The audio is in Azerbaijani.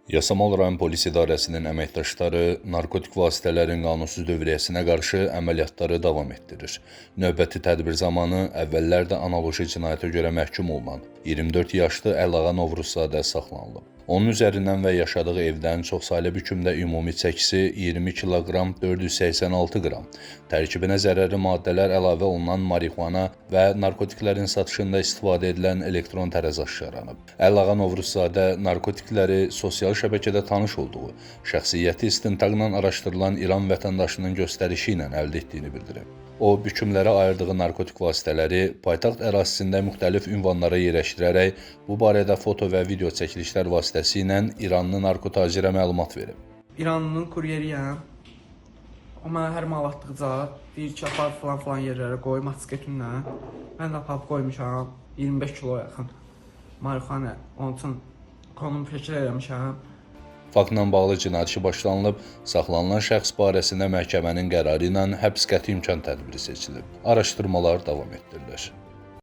Yasamal rayon polis idarəsinin əməkdaşları narkotik vasitələrin qanunsuz dövriyyəsinə qarşı əməliyyatları davam etdirir. Növbəti tədbir zamanı əvvəllər də analoji cinayətə görə məhkum olunan 24 yaşlı Əlağa Novruzzadə saxlanılıb. Onun üzərindən və yaşadığı evdən çoxsaylı bükümdə ümumi çəkisi 20 kiloqram 486 qram, tərkibinə zərərli maddələr əlavə olunan marixuana və narkotiklərin satışında istifadə edilən elektron tərəz aşkarlanıb. Əlağa Novruzzadə narkotikləri sosial şəbəkədə tanış olduğu, şəxsiyyəti istintaqla araşdırılan İran vətəndaşının göstərişi ilə əldə etdiyini bildirib. O, bükümlərə ayırdığı narkotik vasitələri paytaxt ərazisində müxtəlif ünvanlara yerləşdirərək bu barədə foto və video çəkilişlər vasitəsilə İranlı narkotacirə məlumat verib. İranlının kuryeriyəm. O mənə hər mal atdıqca deyir ki, apar falan yerlərə qoy, masketünlə. Mən də apar qoymuşam, 25 kilo yaxın marixuana, onun üçün konum fikir eləmişəm. Faktla bağlı cinayət işi başlanılıb, saxlanılan şəxs barəsində məhkəmənin qərarı ilə həbs qəti imkan tədbiri seçilib. Araşdırmalar davam etdirilir.